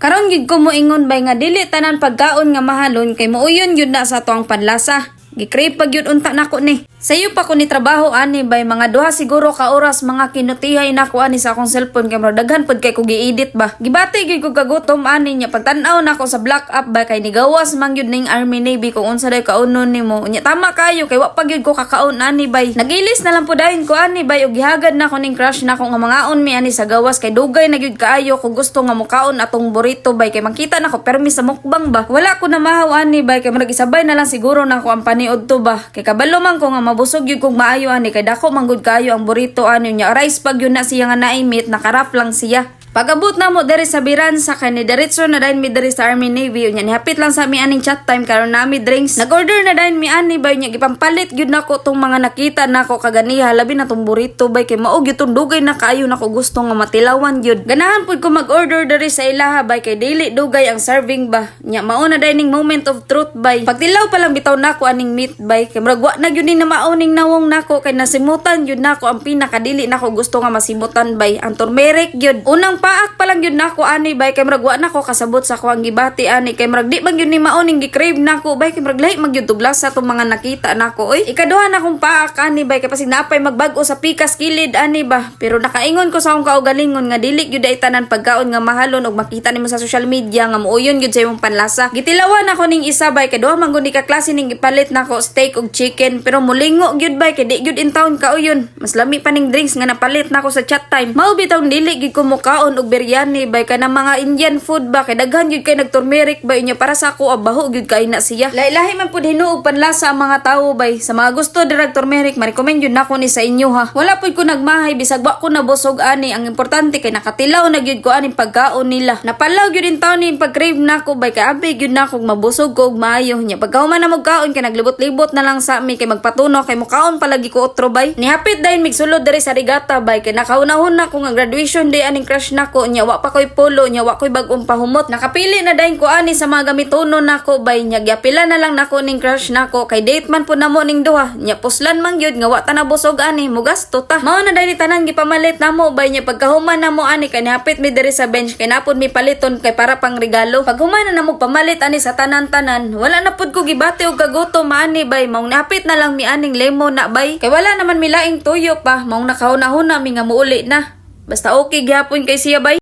Karon gid ko moingon bay nga dili tanan pagkaon nga mahalon kay muuyon yun na sa tuang panlasa. Gikrave pag yun unta nako ni. Sayo pa ko ni trabaho ani bay mga duha siguro ka oras mga kinutihay nako ani sa akong cellphone kay daghan pod kay ko gi-edit ba. Gibati gyud ko kagutom ani nya pagtan-aw nako sa black up ba kay nigawas man gyud ning Army Navy kung unsa day kaunon nimo. Nya tama kayo kay wa pa gyud ko kakaon ani bay. Nagilis na lang pudayon ko ani bay ug gihagad nako ning crush nako nga mangaon mi ani sa gawas kay dugay na gyud kaayo ko gusto nga mukaon atong burrito bay kay makita nako permi sa mukbang ba. Wala ko na mahaw ani bay kay isabay na lang siguro nako ang paniod to ba. Kay kabalo man ko nga mabusog yun kung maayo ani kay dako manggod kayo ang burrito ano nya rice pag yun na siya nga naimit nakarap lang siya. Pag-abot na mo diri sa Biransa kay ni diretso na dayon mi diri sa Army Navy unya nihapit lang sa mi aning chat time karon nami drinks. Nag-order na dayon mi ani bay nya gipampalit gyud nako tong mga nakita nako kaganiha labi na tong burrito bay kay mao gyud tong dugay na kaayo nako gusto nga matilawan gyud. Ganahan pud ko mag-order diri sa ilaha bay kay dili dugay ang serving ba. Nya mao na dining moment of truth bay. Pagtilaw pa lang bitaw nako aning meat bay kay murag wa na gyud ni na maoning nawong nako kay nasimutan gyud nako ang pinakadili nako gusto nga masimutan bay ang turmeric gyud. Unang paak pa lang yun nako ani bay kay murag wa nako kasabot sa kuang gibati ani kay murag di man yun ni maoning gi-crave nako bay kay murag lahi mag yun tuglas sa tong mga nakita nako oy. Ikaduha na akong paak ani bay kay pasig napay magbag-o sa pikas kilid ani ba pero nakaingon ko sa akong kaugalingon nga dili gyud ay tanan pagkaon nga mahalon ug makita nimo sa social media nga muuyon gyud sa imong panlasa. Gitilawan ako ning isa bay kay duha man gud ni ka klase ning gipalit nako steak ug chicken pero mulingo gyud bay kay di gyud in town kauyon. Mas lami pa ning drinks nga napalit nako sa chat time. Mao bitaw dili gyud ko mukaon og biryani bay ka na mga Indian food ba kay daghan gyud kay nag-turmeric bay nya para sa ako abaho gyud kay na siya. Lahi-lahi man pud hinuog panlasa ang mga tawo bay. Sa mga gusto dirag turmeric ma-recommend gyud nako ni sa inyo ha. Wala pud ko nagmahay bisag wa ko nabusog ani ang importante kay nakatilaw na gyud ko ani pagkaon nila. Napalaw gyud in taon ni pag-crave nako bay kay abi gyud nako mabusog ko og maayo nya pagkahuman na magkaon kay naglibot-libot na lang sa mi kay magpatuno kay mukaon palagi ko otro bay. Nihapit dayon migsulod diri sa Rigata bay kay nakaunahon na ko nga graduation day aning crush nako nya wa pa ko'y polo nya wa ko'y bag-ong pahumot. Nakapili na dayon ko ani sa mga gamitonon nako bay nya gyapila na lang nako ning crush nako kay date man pud namo ning duha nya puslan man gyud nga wa ta nabusog ani mugasto ta. Mao na dayon tanan gipamalit namo bay nya pagkahuman namo ani kay nihapit mi diri sa bench kay napod mi paliton kay para pang regalo. Paghuman na namo pamalit ani sa tanan-tanan wala na pud ko gibati og kagutom ani bay maong nihapit na lang mi aning lemon na bay kay wala naman mi laing tuyo pa maong nakahuna-huna mi nga muuli na. Basta okay gyapon kay siya bay.